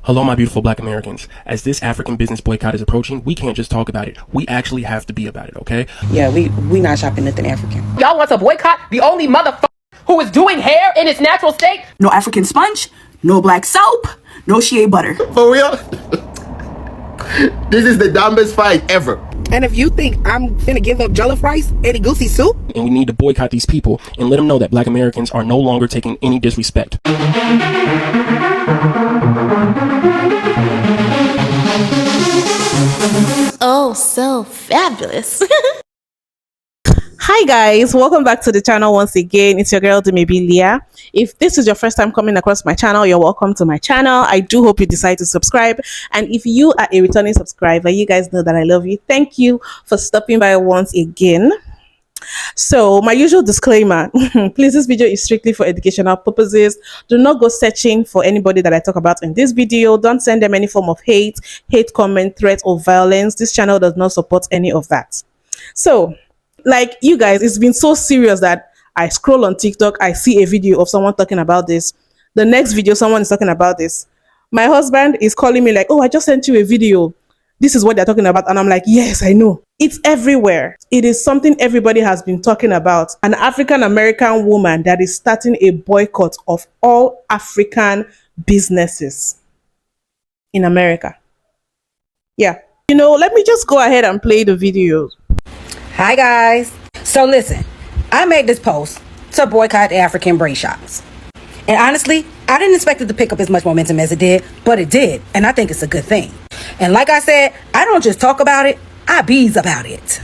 Hello, my beautiful Black Americans. As this African business boycott is approaching, we can't just talk about it. We actually have to be about it, okay? Yeah, we not shopping nothing African. Y'all want to boycott the only motherfucker who is doing hair in its natural state? No African sponge, no black soap, no shea butter. For real? This is the dumbest fight ever. And if you think I'm gonna give up jollof rice and a goosey soup, And we need to boycott these people and let them know that Black Americans are no longer taking any disrespect. Oh, so fabulous. Hi guys, welcome back to the channel once again. It's your girl Dumebi. If this is your first time coming across my channel, you're welcome to my channel. I do hope you decide to subscribe, and if you are a returning subscriber, you guys know that I love you. Thank you for stopping by once again. So my usual disclaimer, please, this video is strictly for educational purposes. Do not go searching for anybody that I talk about in this video. Don't send them any form of hate comment, threat, or violence. This channel does not support any of that. So like, you guys, it's been so serious that I scroll on TikTok, I see a video of someone talking about this. The next video, someone is talking about this. My husband is calling me like, oh, I just sent you a video. This is what they're talking about. And I'm like, yes, I know. It's everywhere. It is something everybody has been talking about. An African-American woman that is starting a boycott of all African businesses in America. Yeah. You know, let me just go ahead and play the video. Hi guys. So listen, I made this post to boycott African braid shops. And honestly, I didn't expect it to pick up as much momentum as it did, but it did. And I think it's a good thing. And like I said, I don't just talk about it, I bees about it.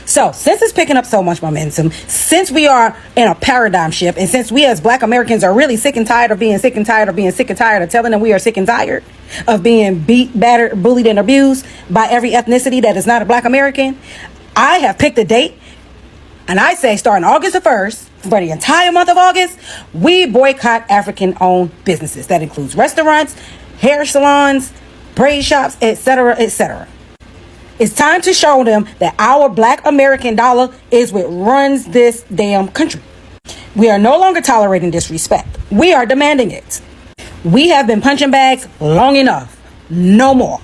So since it's picking up so much momentum, since we are in a paradigm shift, and since we as Black Americans are really sick and tired of being sick and tired of being sick and tired of telling them we are sick and tired of being beat, battered, bullied, and abused by every ethnicity that is not a Black American, I have picked a date, and I say starting August the 1st, for the entire month of August, we boycott African-owned businesses. That includes restaurants, hair salons, braid shops, etc., etc. It's time to show them that our Black American dollar is what runs this damn country. We are no longer tolerating disrespect. We are demanding it. We have been punching bags long enough. No more.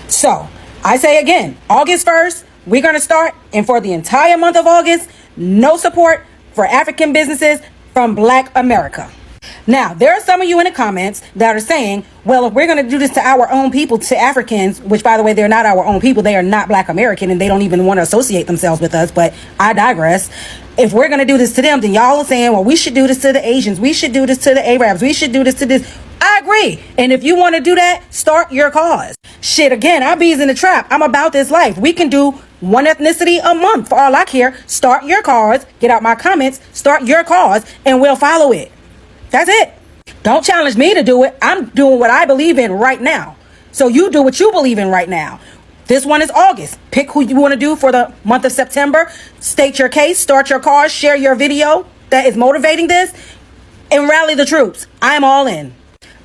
So, I say again, August 1st, we're going to start, and for the entire month of August, no support for African businesses from Black America. Now, there are some of you in the comments that are saying, well, if we're going to do this to our own people, to Africans, which, by the way, they're not our own people, they are not Black American, and they don't even want to associate themselves with us, but I digress. If we're going to do this to them, then y'all are saying, well, we should do this to the Asians, we should do this to the Arabs, we should do this to this. I agree. And if you want to do that, start your cause. Shit, again, I bees in the trap. I'm about this life. We can do one ethnicity a month for all I care. Start your cause. Get out my comments. Start your cause, and we'll follow it. That's it. Don't challenge me to do it. I'm doing what I believe in right now. So you do what you believe in right now. This one is August. Pick who you want to do for the month of September. State your case. Start your cause. Share your video that is motivating this, and rally the troops. I am all in.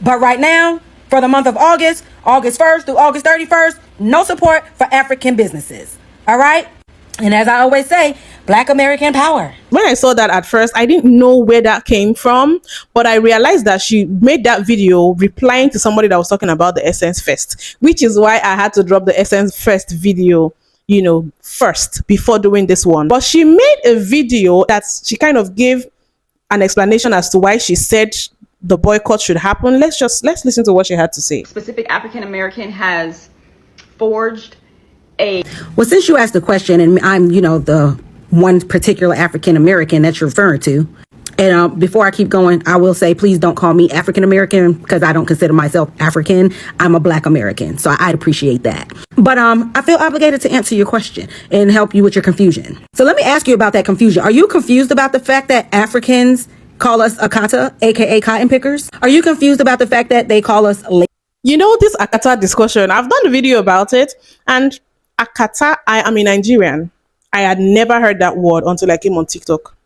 But right now, for the month of August, August 1st through August 31st, no support for African businesses. All right? And as I always say, Black American power. When I saw that at first, I didn't know where that came from, but I realized that she made that video replying to somebody that was talking about the Essence Fest, which is why I had to drop the Essence Fest video, you know, first before doing this one. But she made a video that she kind of gave an explanation as to why she said the boycott should happen. Let's listen to what she had to say. Specific African American has forged a... Well, since you asked the question, and I'm, you know, the one particular African American that you're referring to, and before I keep going, I will say, please don't call me African American, because I don't consider myself African. I'm a Black American, so I'd appreciate that. But I feel obligated to answer your question and help you with your confusion. So let me ask you about that confusion. Are you confused about the fact that Africans call us Akata, aka cotton pickers? Are you confused about the fact that they call us... You know, this Akata discussion, I've done a video about it, and Akata, I am a Nigerian. I had never heard that word until I came on TikTok.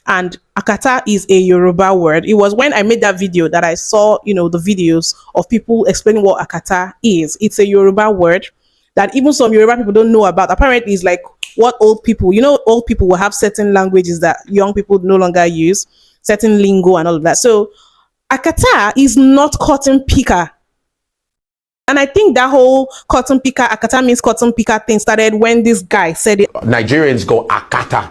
And Akata is a Yoruba word. It was when I made that video that I saw, you know, the videos of people explaining what Akata is. It's a Yoruba word that even some Yoruba people don't know about. Apparently, it's like what old people, you know, old people will have certain languages that young people no longer use, certain lingo and all of that. So Akata is not cotton picker. And I think that whole cotton picker, Akata means cotton picker thing started when this guy said it. Nigerians go Akata.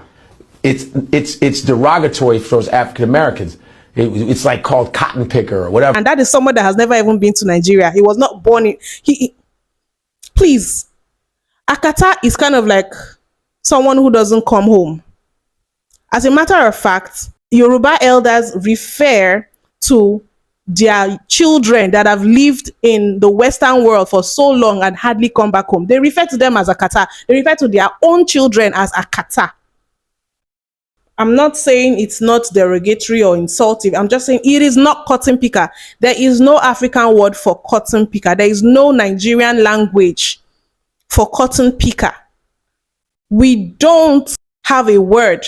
It's derogatory for those African Americans. It's like called cotton picker or whatever. And that is someone that has never even been to Nigeria. He was not born in. Please, Akata is kind of like someone who doesn't come home. As a matter of fact, Yoruba elders refer to their children that have lived in the Western world for so long and hardly come back home. They refer to them as Akata. They refer to their own children as Akata. I'm not saying it's not derogatory or insulting. I'm just saying it is not cotton picker. There is no African word for cotton picker. There is no Nigerian language for cotton picker. We don't have a word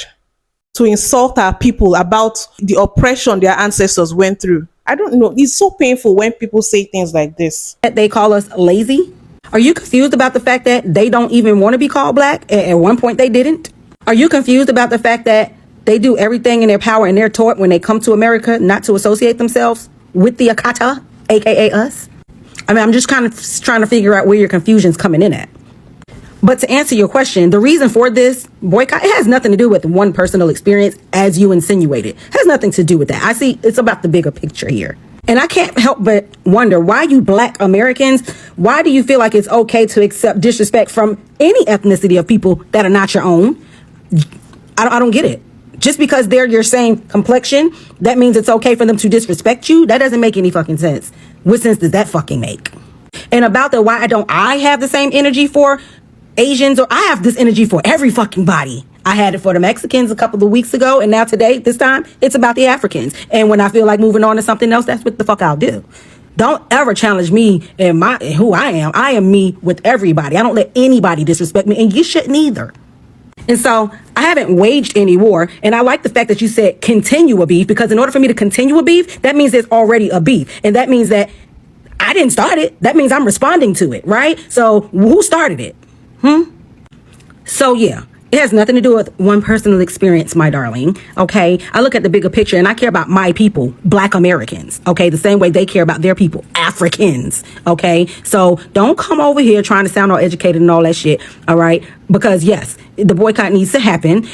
to insult our people about the oppression their ancestors went through. I don't know. It's so painful when people say things like this. They call us lazy. Are you confused about the fact that they don't even want to be called black? At one point they didn't. Are you confused about the fact that they do everything in their power and they're taught when they come to America not to associate themselves with the Akata, aka us? I mean, I'm just kind of trying to figure out where your confusion's coming in at. But to answer your question, the reason for this boycott, it has nothing to do with one personal experience, as you insinuated. It has nothing to do with that. I see it's about the bigger picture here. And I can't help but wonder why you black Americans, why do you feel like it's okay to accept disrespect from any ethnicity of people that are not your own? I don't get it. Just because they're your same complexion, that means it's okay for them to disrespect you? That doesn't make any fucking sense. What sense does that fucking make? And about the why don't I have the same energy for Asians, or I have this energy for every fucking body. I had it for the Mexicans a couple of weeks ago, and now today, this time, it's about the Africans. And when I feel like moving on to something else, that's what the fuck I'll do. Don't ever challenge me and who I am. I am me with everybody. I don't let anybody disrespect me, and you shouldn't either. And so I haven't waged any war. And I like the fact that you said continue a beef, because in order for me to continue a beef, that means there's already a beef. And that means that I didn't start it. That means I'm responding to it, right? So who started it? So yeah, it has nothing to do with one personal experience, my darling. Okay, I look at the bigger picture and I care about my people, black Americans. Okay, the same way they care about their people, Africans. Okay, so don't come over here trying to sound all educated and all that shit. All right, because yes, the boycott needs to happen.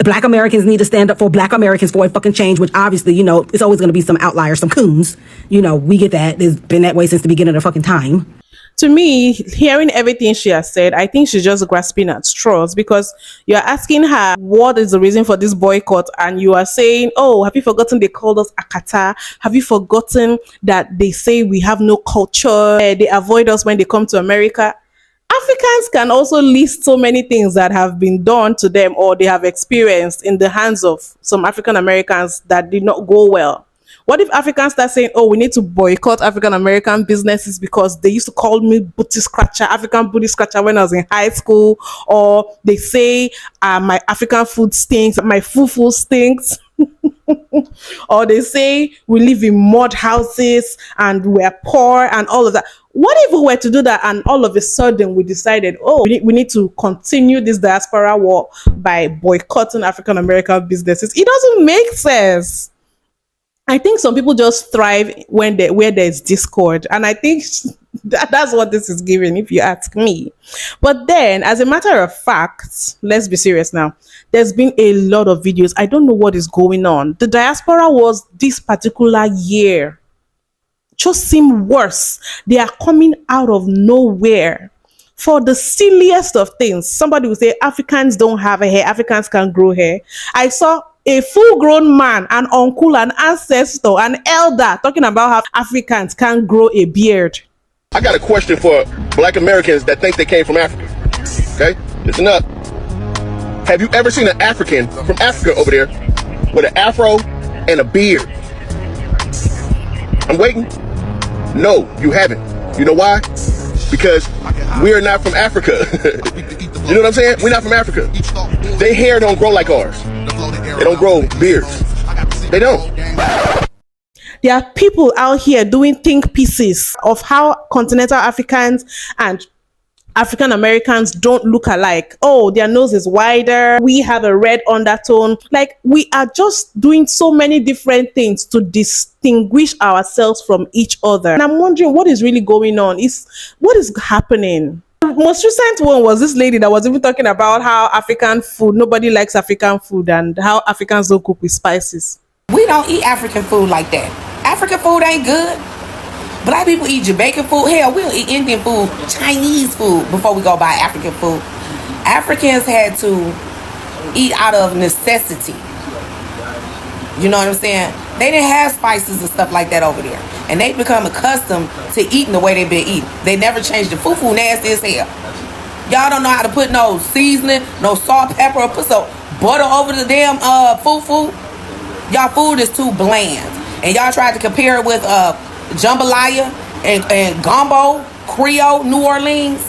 Black Americans need to stand up for black Americans for a fucking change, which obviously, you know, it's always going to be some outliers, some coons. You know, we get that. It's been that way since the beginning of the fucking time. To me, hearing everything she has said, I think she's just grasping at straws, because you're asking her what is the reason for this boycott, and you are saying, oh, have you forgotten they called us Akata? Have you forgotten that they say we have no culture? They avoid us when they come to America. Africans can also list so many things that have been done to them or they have experienced in the hands of some African Americans that did not go well. What if Africans start saying, oh, we need to boycott African American businesses because they used to call me booty scratcher, African booty scratcher when I was in high school, or they say my African food stinks, my fufu stinks, or they say we live in mud houses and we're poor and all of that. What if we were to do that and all of a sudden we decided, oh, we need to continue this diaspora war by boycotting African American businesses? It doesn't make sense. I think some people just thrive where there's discord, and I think that's what this is giving, if you ask me. But then, as a matter of fact, let's be serious now. There's been a lot of videos. I don't know what is going on. The diaspora was this particular year just seem worse. They are coming out of nowhere for the silliest of things. Somebody will say Africans don't have a hair, Africans can't grow hair. I saw a full-grown man, an uncle, an ancestor, an elder talking about how Africans can't grow a beard. I got a question for black Americans that think they came from Africa. Okay, listen up. Have you ever seen an African from Africa over there with an afro and a beard? I'm waiting. No, you haven't. You know why? Because we are not from Africa. You know what I'm saying? We're not from Africa. Their hair don't grow like ours. They don't grow beards. They don't. There are people out here doing think pieces of how continental Africans and African Americans don't look alike. Oh, their nose is wider. We have a red undertone. Like, we are just doing so many different things to distinguish ourselves from each other. And I'm wondering what is really going on. What is happening? The most recent one was this lady that was even talking about how African food, nobody likes African food, and how Africans don't cook with spices. We don't eat African food like that. African food ain't good. Black people eat Jamaican food. Hell, we'll eat Indian food, Chinese food before we go buy African food. Africans had to eat out of necessity. You know what I'm saying? They didn't have spices and stuff like that over there. And they become accustomed to eating the way they've been eating. They never changed the fufu, nasty as hell. Y'all don't know how to put no seasoning, no salt, pepper, or put some butter over the damn fufu. Y'all food is too bland. And y'all tried to compare it with jambalaya and gumbo, Creole, New Orleans.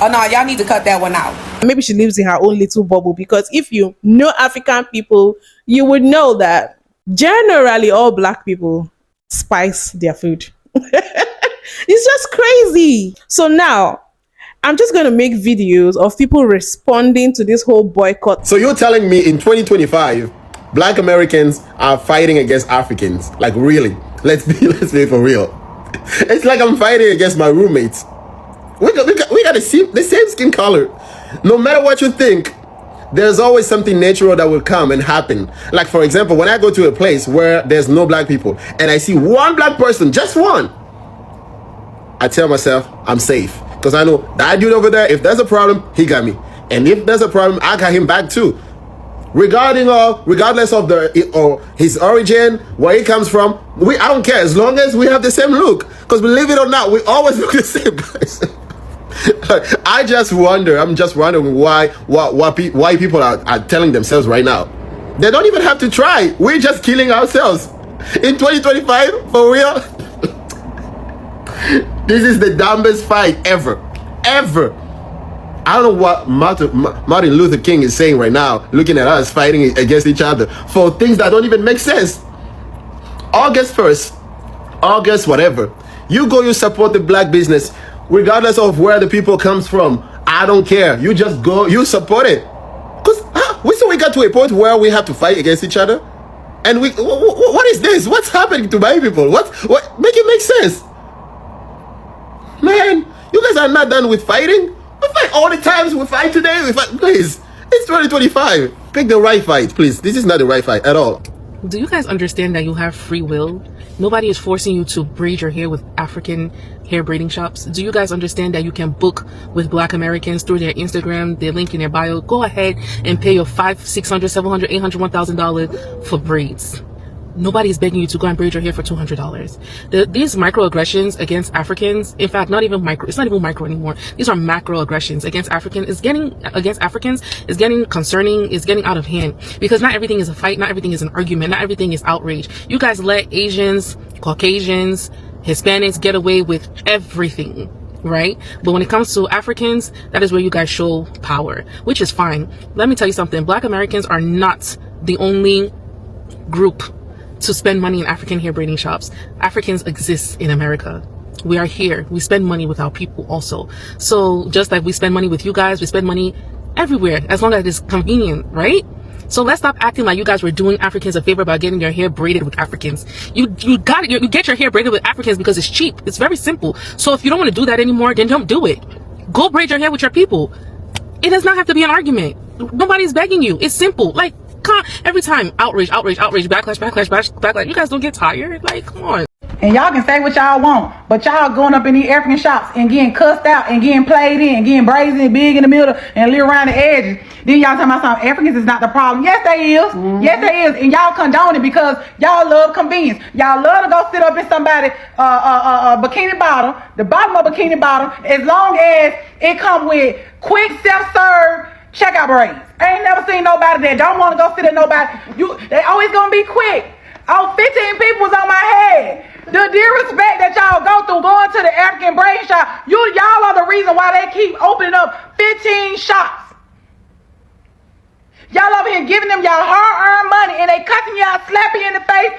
Oh no, y'all need to cut that one out. Maybe she lives in her own little bubble, because if you know African people, you would know that generally all black people spice their food. It's just crazy. So now I'm just going to make videos of people responding to this whole boycott. So you're telling me in 2025, Black Americans are fighting against Africans? Like, really? Let's be for real. It's like I'm fighting against my roommates. We got the same skin color. No matter what you think, there's always something natural that will come and happen. Like, for example, when I go to a place where there's no black people and I see one black person, just one, I tell myself I'm safe, because I know that dude over there, if there's a problem, he got me, and if there's a problem, I got him back too. Regardless of his origin, where he comes from, I don't care, as long as we have the same look. Because believe it or not, we always look the same person. I'm just wondering why people are telling themselves right now. They don't even have to try. We're just killing ourselves. In 2025, for real? This is the dumbest fight ever. Ever. I don't know what Martin Luther King is saying right now, looking at us fighting against each other for things that don't even make sense. August 1st, August whatever, you go, you support the black business, regardless of where the people comes from. I don't care. You just go, you support it. Because we got to a point where we have to fight against each other. And what is this? What's happening to my people? What make it make sense? Man, you guys are not done with fighting. We fight all the times. We fight today. We fight. Please, it's 2025. Pick the right fight, please. This is not the right fight at all. Do you guys understand that you have free will? Nobody is forcing you to braid your hair with African hair braiding shops. Do you guys understand that you can book with Black Americans through their Instagram, their link in their bio? Go ahead and pay your $500, $600, $700, $800, $1,000 for braids. Nobody is begging you to go and braid your hair for $200. These microaggressions against Africans, in fact, it's not even micro anymore. These are macroaggressions against Africans. Is getting concerning, is getting out of hand, because not everything is a fight, not everything is an argument, not everything is outrage. You guys let Asians, Caucasians, Hispanics get away with everything, right? But when it comes to Africans, that is where you guys show power, which is fine. Let me tell you something. Black Americans are not the only group to spend money in African hair braiding shops. Africans exist in America. We are here. We spend money with our people also. So just like we spend money with you guys, we spend money everywhere, as long as it's convenient, right? So let's stop acting like you guys were doing Africans a favor by getting your hair braided with Africans. You get your hair braided with Africans because it's cheap. It's very simple. So if you don't want to do that anymore, then don't do it. Go braid your hair with your people. It does not have to be an argument. Nobody's begging you. It's simple. Like, every time, outrage, backlash. You guys don't get tired? Like, come on. And y'all can say what y'all want, but y'all going up in these African shops and getting cussed out and getting played in and getting brazen and big in the middle and little around the edges. Then y'all talking about something. Africans is not the problem. Yes, they is. Yes, they is. And y'all condone it because y'all love convenience. Y'all love to go sit up in somebody's bikini bottom, the bottom of bikini bottom, as long as it come with quick self-serve checkout braids. I ain't never seen nobody that don't want to go sit at nobody. They always gonna be quick. 15 people was on my head. The disrespect that y'all go through going to the African braid shop, y'all are the reason why they keep opening up 15 shops. Y'all over here giving them y'all hard-earned money and they cussing y'all, slapping you in the face,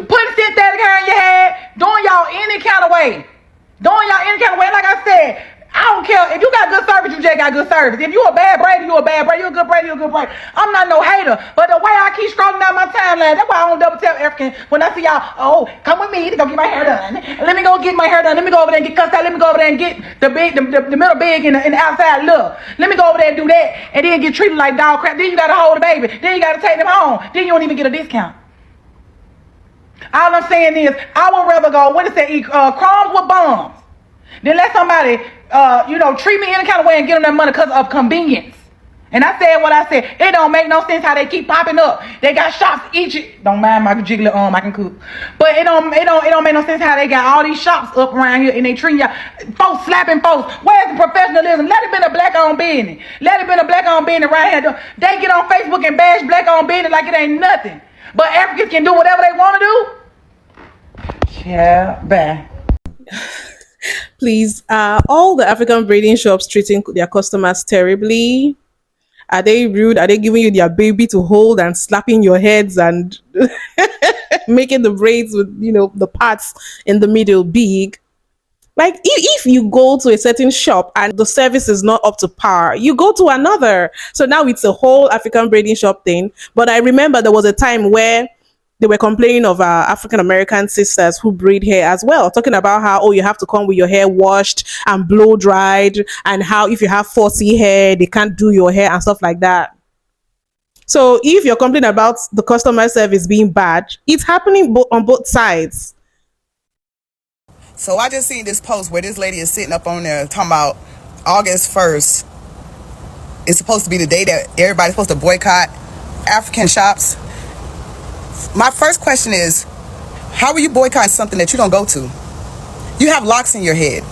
putting synthetic hair in your head, doing y'all any kind of way. Like I said, I don't don't care. If you got good service, you just got good service. If you a bad braider, you a bad braider. You a good braider, you a good braider. I'm not no hater. But the way I keep scrolling down my timeline, that's why I don't double tap African. When I see y'all, oh, come with me to go get my hair done. Let me go get my hair done. Let me go over there and get cussed out. Let me go over there and get the middle big and the outside look. Let me go over there and do that. And then get treated like dog crap. Then you gotta hold the baby. Then you gotta take them home. Then you don't even get a discount. All I'm saying is, I would rather go, what is that, eat crumbs with bombs, then let somebody, treat me any kind of way and get them that money because of convenience. And I said what I said. It don't make no sense how they keep popping up. They got shops each. Don't mind my jiggly arm, I can cook. But it don't make no sense how they got all these shops up around here and they treating y'all, folks slapping folks. Where's the professionalism? Let it be a black-owned business. Let it be a black-owned business right here. They get on Facebook and bash black-owned business like it ain't nothing. But Africans can do whatever they want to do. Yeah, bye. Please, are all the African braiding shops treating their customers terribly? Are they rude? Are they giving you their baby to hold and slapping your heads and making the braids with, the parts in the middle big? Like, if you go to a certain shop and the service is not up to par, you go to another. So now it's a whole African braiding shop thing. But I remember there was a time where they were complaining of African American sisters who braid hair as well, talking about how, you have to come with your hair washed and blow dried, and how if you have 40 hair, they can't do your hair and stuff like that. So if you're complaining about the customer service being bad, it's happening on both sides. So I just seen this post where this lady is sitting up on there talking about August 1st. It's supposed to be the day that everybody's supposed to boycott African shops. My first question is, how are you boycotting something that you don't go to? You have locks in your head.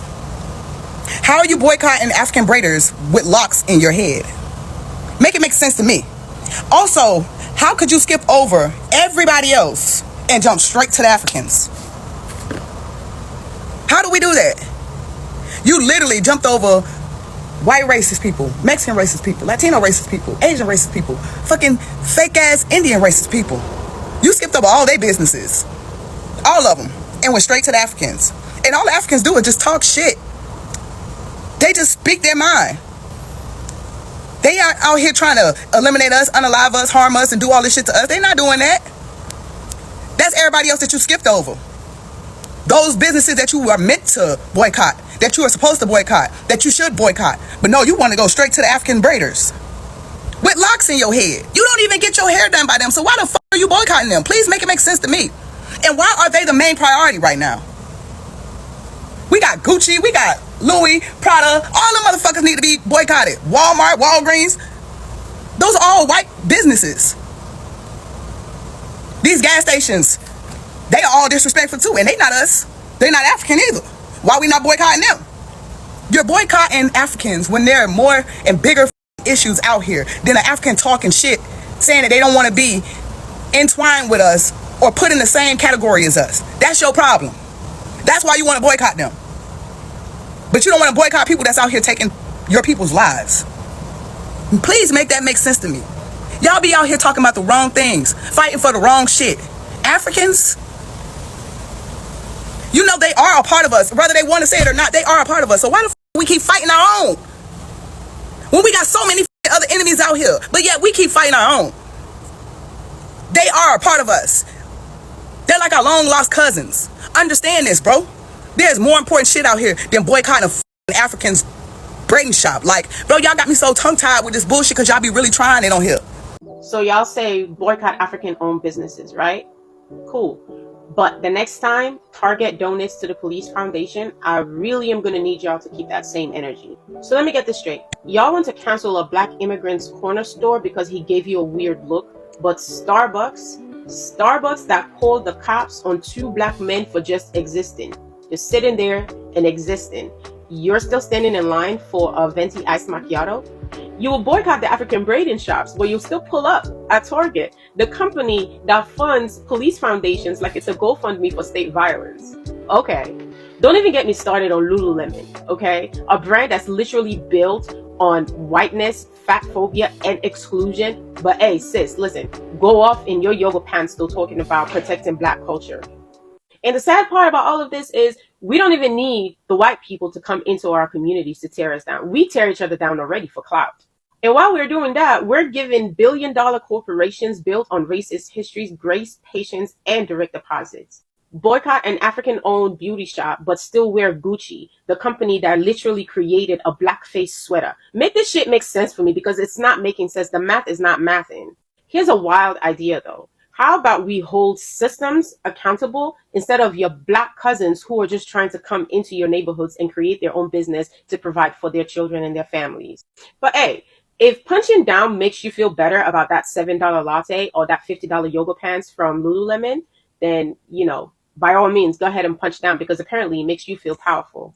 How are you boycotting African braiders with locks in your head? Make it make sense to me. Also, how could you skip over everybody else and jump straight to the Africans? How do we do that? You literally jumped over white racist people, Mexican racist people, Latino racist people, Asian racist people, fucking fake ass Indian racist people. You skipped over all their businesses, all of them, and went straight to the Africans. And all the Africans do is just talk shit. They just speak their mind. They aren't out here trying to eliminate us, unalive us, harm us, and do all this shit to us. They're not doing that. That's everybody else that you skipped over. Those businesses that you are meant to boycott, that you are supposed to boycott, that you should boycott. But no, you want to go straight to the African braiders with locks in your head. You don't even get your hair done by them. So why the fuck are you boycotting them? Please make it make sense to me. And why are they the main priority right now? We got Gucci, we got Louis, Prada. All the motherfuckers need to be boycotted. Walmart, Walgreens. Those are all white businesses. These gas stations, they are all disrespectful too. And they not us. They're not African either. Why we not boycotting them? You're boycotting Africans when there are more and bigger issues out here than an African talking shit, saying that they don't want to be entwined with us or put in the same category as us. That's your problem. That's why you want to boycott them. But you don't want to boycott people that's out here taking your people's lives. Please make that make sense to me. Y'all be out here talking about the wrong things, fighting for the wrong shit. Africans, they are a part of us. Whether they want to say it or not, they are a part of us. So why the we keep fighting our own? When we got so many other enemies out here, but yet we keep fighting our own. They are a part of us. They're like our long lost cousins. Understand this, bro. There's more important shit out here than boycotting a African's braiding shop. Like, bro, y'all got me so tongue-tied with this bullshit because y'all be really trying it on here. So y'all say boycott African-owned businesses, right? Cool. But the next time Target donates to the police foundation, I really am going to need y'all to keep that same energy. So let me get this straight. Y'all want to cancel a black immigrant's corner store because he gave you a weird look, but Starbucks that called the cops on 2 black men for just existing, just sitting there and existing, you're still standing in line for a venti iced macchiato? You will boycott the African braiding shops, but you'll still pull up at Target, the company that funds police foundations like it's a GoFundMe for state violence. Okay, don't even get me started on Lululemon, okay? A brand that's literally built on whiteness, fat phobia, and exclusion. But hey, sis, listen, go off in your yoga pants still talking about protecting black culture. And the sad part about all of this is We don't even need the white people to come into our communities to tear us down. We tear each other down already for clout. And while we're doing that, we're giving billion-dollar corporations built on racist histories grace, patience, and direct deposits. Boycott an African-owned beauty shop, but still wear Gucci, the company that literally created a blackface sweater. Make this shit make sense for me, because it's not making sense. The math is not mathing. Here's a wild idea, though. How about we hold systems accountable instead of your black cousins who are just trying to come into your neighborhoods and create their own business to provide for their children and their families? But hey, if punching down makes you feel better about that $7 latte or that $50 yoga pants from Lululemon, then, you know, by all means, go ahead and punch down, because apparently it makes you feel powerful.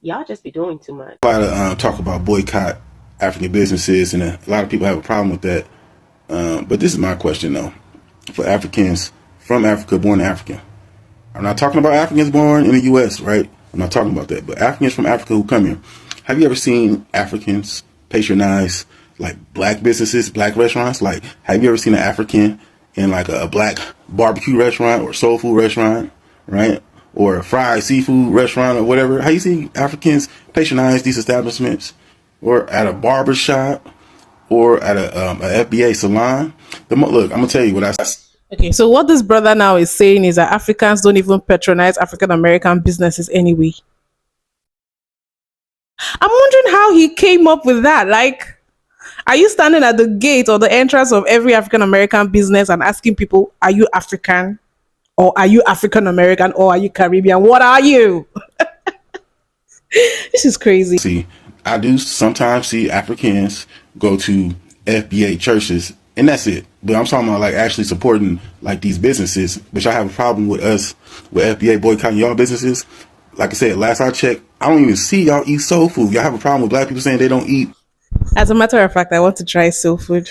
Y'all just be doing too much. A lot of talk about boycott African businesses, and a lot of people have a problem with that. But this is my question, though. For Africans from Africa, born African. I'm not talking about Africans born in the U.S., right? I'm not talking about that. But Africans from Africa who come here. Have you ever seen Africans patronize, like, black businesses, black restaurants? Like, have you ever seen an African in, like, a black barbecue restaurant or soul food restaurant, right? Or a fried seafood restaurant or whatever? How you see Africans patronize these establishments? Or at a barber shop? Or at a FBA salon? Look, I'm going to tell you what I... Okay, so what this brother now is saying is that Africans don't even patronize African-American businesses anyway. I'm wondering how he came up with that. Like, are you standing at the gate or the entrance of every African-American business and asking people, are you African? Or are you African-American? Or are you Caribbean? What are you? This is crazy. See, I do sometimes see Africans go to FBA churches, and that's it. But I'm talking about, like, actually supporting, like, these businesses, which I have a problem with us, with FBA boycotting y'all businesses. Like I said, last I checked, I don't even see y'all eat soul food. Y'all have a problem with black people saying they don't eat. As a matter of fact, I want to try soul food.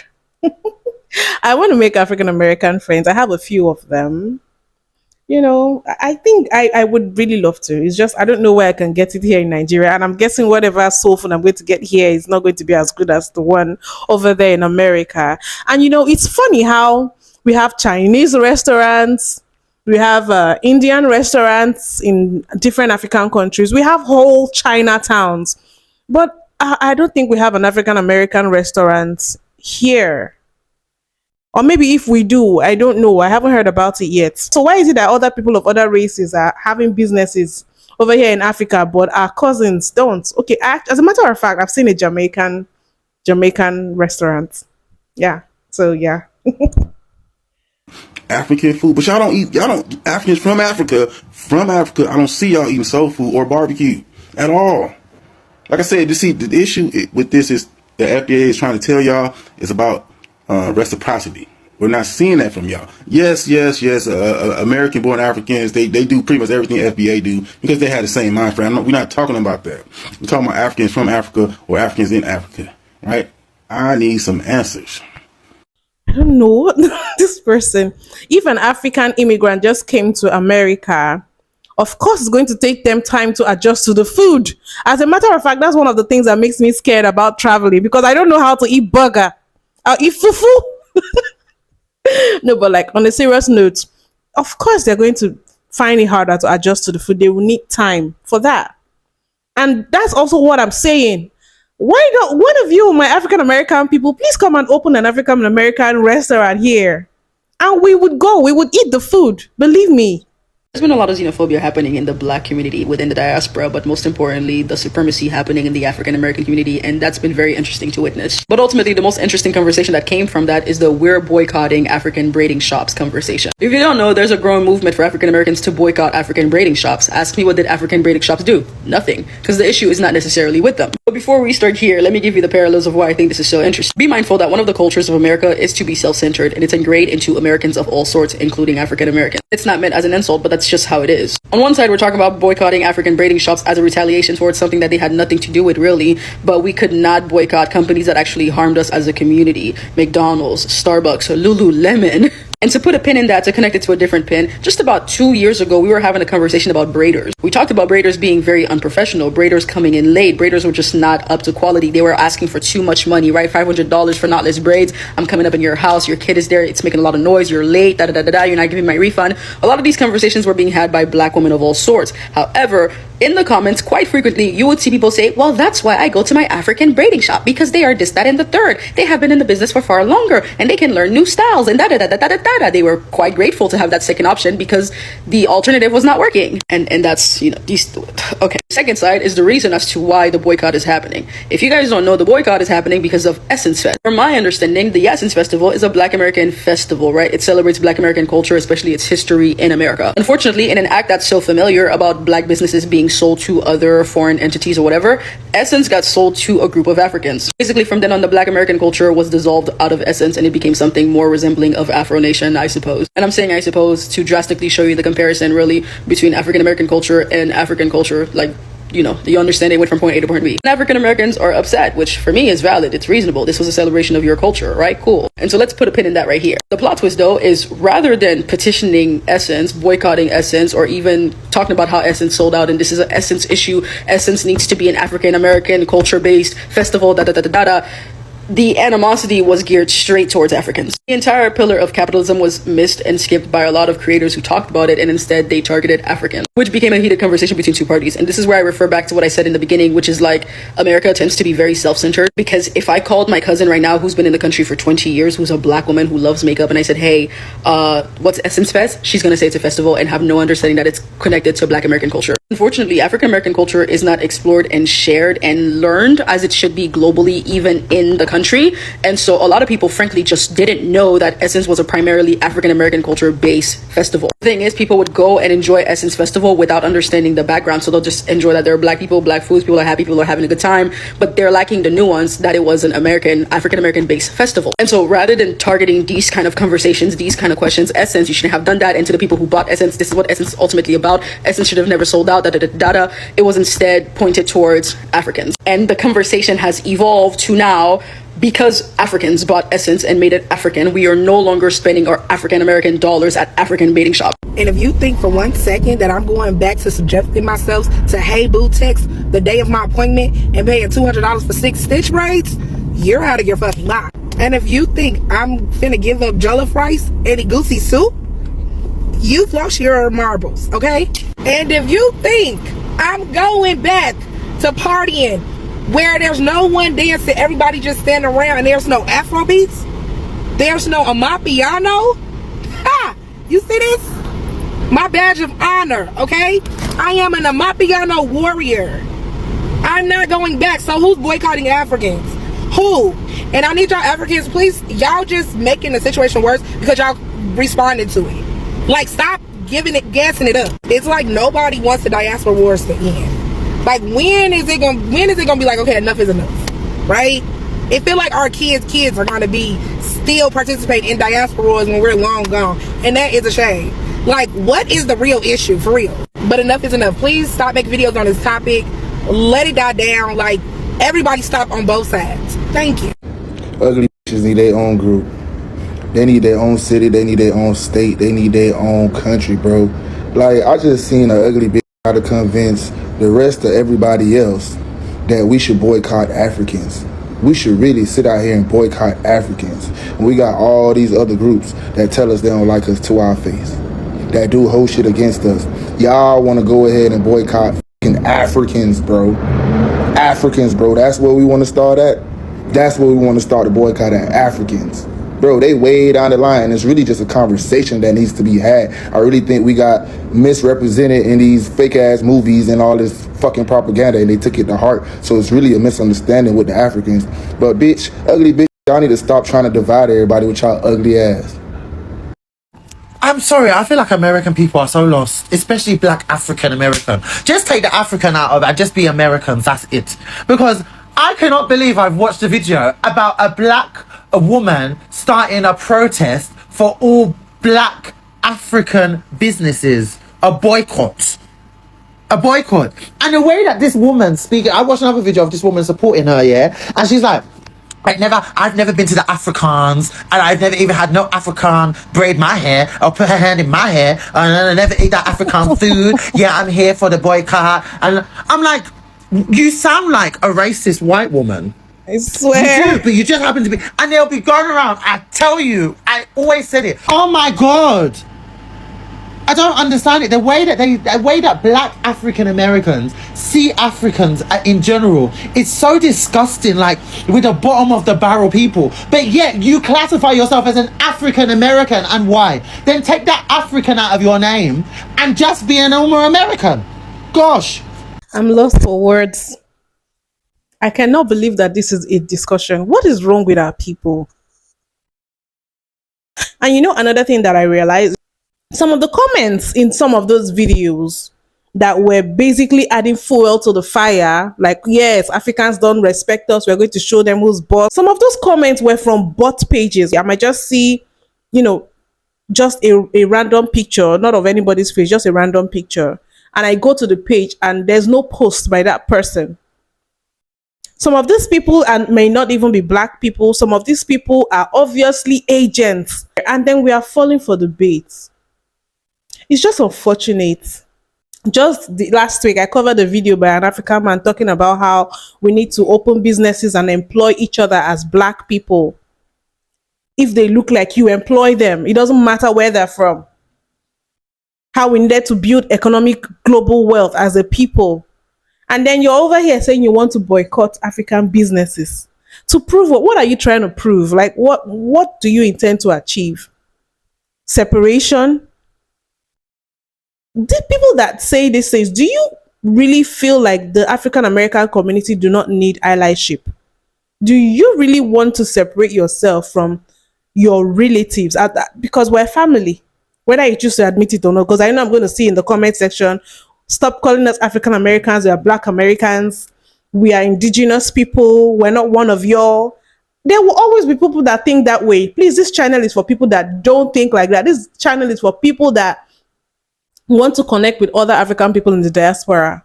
I want to make African-American friends. I have a few of them. You know, I think I would really love to. It's just, I don't know where I can get it here in Nigeria. And I'm guessing whatever soul food I'm going to get here is not going to be as good as the one over there in America. And, you know, it's funny how we have Chinese restaurants. We have Indian restaurants in different African countries. We have whole Chinatowns. But I don't think we have an African-American restaurant here. Or maybe if we do, I don't know. I haven't heard about it yet. So why is it that other people of other races are having businesses over here in Africa, but our cousins don't? Okay, as a matter of fact, I've seen a Jamaican restaurant. Yeah. So yeah. African food, but y'all don't Africans from Africa, I don't see y'all eating soul food or barbecue at all. Like I said, you see, the issue with this is the FDA is trying to tell y'all is about reciprocity. We're not seeing that from y'all. Yes. American-born Africans, they do pretty much everything FBA do because they had the same mind frame. We're not talking about that. We're talking about Africans from Africa or Africans in Africa, right? I need some answers. I don't know. This person, if an African immigrant just came to America, of course it's going to take them time to adjust to the food. As a matter of fact, that's one of the things that makes me scared about traveling, because I don't know how to eat burger. I'll eat fufu. No, but like on a serious note, of course they're going to find it harder to adjust to the food. They will need time for that. And that's also what I'm saying. Why don't one of you, my African American people, please come and open an African American restaurant here? And we would eat the food. Believe me. There's been a lot of xenophobia happening in the black community within the diaspora, but most importantly, the supremacy happening in the African American community, and that's been very interesting to witness. But ultimately, the most interesting conversation that came from that is the "we're boycotting African braiding shops" conversation. If you don't know, there's a growing movement for African Americans to boycott African braiding shops. Ask me, what did African braiding shops do? Nothing, because the issue is not necessarily with them. But before we start here, let me give you the parallels of why I think this is so interesting. Be mindful that one of the cultures of America is to be self-centered, and it's ingrained into Americans of all sorts, including African Americans. It's not meant as an insult, but that's just how it is. On one side, we're talking about boycotting African braiding shops as a retaliation towards something that they had nothing to do with, really, but we could not boycott companies that actually harmed us as a community. McDonald's, Starbucks, Lululemon. And to put a pin in that, to connect it to a different pin, just about 2 years ago, we were having a conversation about braiders. We talked about braiders being very unprofessional, braiders coming in late, braiders were just not up to quality. They were asking for too much money, right? $500 for knotless braids. I'm coming up in your house, your kid is there, it's making a lot of noise, you're late, you're not giving my refund. A lot of these conversations were being had by black women of all sorts. However, in the comments, quite frequently, you would see people say, well, that's why I go to my African braiding shop, because they are this, that, and the third. They have been in the business for far longer, and they can learn new styles, and da-da-da-da-da-da-da. They were quite grateful to have that second option because the alternative was not working. And that's, these, okay. Second side is the reason as to why the boycott is happening. If you guys don't know, the boycott is happening because of Essence Fest. From my understanding, the Essence Festival is a Black American festival, right? It celebrates Black American culture, especially its history in America. Unfortunately, in an act that's so familiar about Black businesses being sold to other foreign entities or whatever, Essence got sold to a group of Africans. Basically, from then on, the Black American culture was dissolved out of Essence and it became something more resembling of Afro Nation, I suppose. And I'm saying I suppose to drastically show you the comparison really between African American culture and African culture, like, you understand they went from point A to point B. And African Americans are upset, which for me is valid. It's reasonable. This was a celebration of your culture, right? Cool. And so let's put a pin in that right here. The plot twist, though, is rather than petitioning Essence, boycotting Essence, or even talking about how Essence sold out and this is an Essence issue, Essence needs to be an African American culture-based festival, the animosity was geared straight towards Africans. The entire pillar of capitalism was missed and skipped by a lot of creators who talked about it, and instead they targeted Africans, which became a heated conversation between two parties. And this is where I refer back to what I said in the beginning, which is like America tends to be very self-centered, because if I called my cousin right now who's been in the country for 20 years, who's a Black woman who loves makeup, and I said, hey, what's Essence Fest? She's gonna say it's a festival and have no understanding that it's connected to Black American culture. Unfortunately, African American culture is not explored and shared and learned as it should be globally, even in the country. And so a lot of people frankly just didn't know that Essence was a primarily African American culture based festival. The thing is, people would go and enjoy Essence Festival without understanding the background. So they'll just enjoy that there are Black people, Black foods, people are happy, people are having a good time, but they're lacking the nuance that it was an African American based festival. And so rather than targeting these kind of conversations, these kind of questions, Essence, you shouldn't have done that. And to the people who bought Essence, this is what Essence is ultimately about. Essence should have never sold out, It was instead pointed towards Africans. And the conversation has evolved to now, because Africans bought Essence and made it African, we are no longer spending our African American dollars at African baiting shops. And if you think for 1 second that I'm going back to subjecting myself to Hey Boo text the day of my appointment and paying $200 for 6 stitch braids, you're out of your fucking mind. And if you think I'm finna give up jollof rice and a goosey soup, you've lost your marbles, okay? And if you think I'm going back to partying where there's no one dancing, everybody just standing around, and there's no Afro beats, there's no Amapiano, ha! You see this? My badge of honor, okay? I am an Amapiano warrior. I'm not going back. So who's boycotting Africans? Who? And I need y'all Africans, please, y'all just making the situation worse because y'all responded to it. Like, stop gassing it up. It's like nobody wants the diaspora wars to end. Like, when is it gonna be like, okay, enough is enough, right? It feel like our kids are gonna be still participating in diaspora wars when we're long gone, and that is a shame. Like, what is the real issue, for real? But enough is enough. Please stop making videos on this topic. Let it die down. Like, everybody stop on both sides. Thank you. Ugly bitches need their own group. They need their own city. They need their own state. They need their own country, bro. Like, I just seen an ugly bitch try to convince the rest of everybody else that we should boycott Africans. We should really sit out here and boycott Africans. And we got all these other groups that tell us they don't like us to our face, that do whole shit against us. Y'all want to go ahead and boycott fucking Africans, bro. Africans, bro. That's where we want to start at. That's where we want to start the boycott at, Africans. Bro, they way down the line. It's really just a conversation that needs to be had. I really think we got misrepresented in these fake ass movies and all this fucking propaganda, and they took it to heart. So it's really a misunderstanding with the Africans. But bitch, ugly bitch, y'all need to stop trying to divide everybody with y'all ugly ass. I'm sorry, I feel like American people are so lost, especially Black African American. Just take the African out of it and just be Americans, that's it. Because I cannot believe I've watched a video about a woman starting a protest for all Black African businesses. A boycott. And the way that this woman speaking, I watched another video of this woman supporting her, yeah? And she's like, I've never been to the Afrikaans, and I've never even had no Afrikaan braid my hair or put her hand in my hair, and I never ate that Afrikaan food. Yeah, I'm here for the boycott. And I'm like, you sound like a racist white woman. I swear. You do, but you just happen to be, and they'll be going around. I tell you, I always said it. Oh my God. I don't understand it. The way that black African Americans see Africans in general, it's so disgusting, like with the bottom of the barrel people. But yet you classify yourself as an African American, and why? Then take that African out of your name and just be a normal American. Gosh. I'm lost for words. I cannot believe that this is a discussion. What is wrong with our people? And you know, another thing that I realized, some of the comments in some of those videos that were basically adding fuel to the fire, like, yes, Africans don't respect us, we're going to show them who's boss. Some of those comments were from bot pages. I might just see, you know, just a random picture, not of anybody's face, just a random picture. And I go to the page and there's no post by that person. Some of these people may not even be black people. Some of these people are obviously agents. And then we are falling for the bait. It's just unfortunate. Just last week, I covered a video by an African man talking about how we need to open businesses and employ each other as black people. If they look like you, employ them. It doesn't matter where they're from. How we need to build economic global wealth as a people. And then you're over here saying you want to boycott African businesses. To prove what? What are you trying to prove? Like, what do you intend to achieve? Separation? The people that say these things, do you really feel like the African American community do not need allyship? Do you really want to separate yourself from your relatives? Because we're family, whether you choose to admit it or not. Because I know I'm going to see in the comment section, stop calling us African Americans, we are black Americans, we are indigenous people, we're not one of y'all. There will always be people that think that way. Please, this channel is for people that don't think like that. This channel is for people that want to connect with other African people in the diaspora.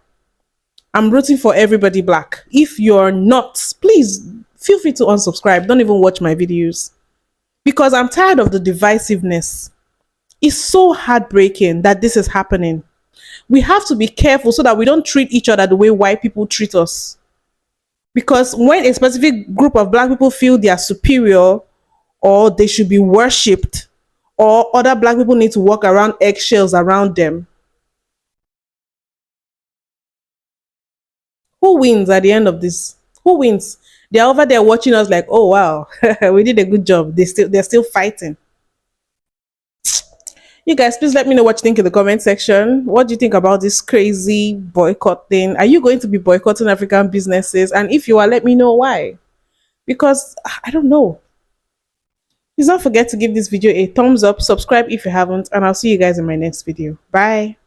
I'm rooting for everybody black. If you're not, please feel free to unsubscribe. Don't even watch my videos. Because I'm tired of the divisiveness. It's so heartbreaking that this is happening. We have to be careful so that we don't treat each other the way white people treat us. Because when a specific group of black people feel they are superior or they should be worshipped, or other black people need to walk around eggshells around them, who wins at the end of this? Who wins? They're over there watching us like, oh wow, we did a good job. They're still fighting. You guys, please let me know what you think in the comment section. What do you think about this crazy boycott thing? Are you going to be boycotting African businesses? And if you are, let me know why. Because I don't know. Please don't forget to give this video a thumbs up, subscribe if you haven't, and I'll see you guys in my next video. Bye.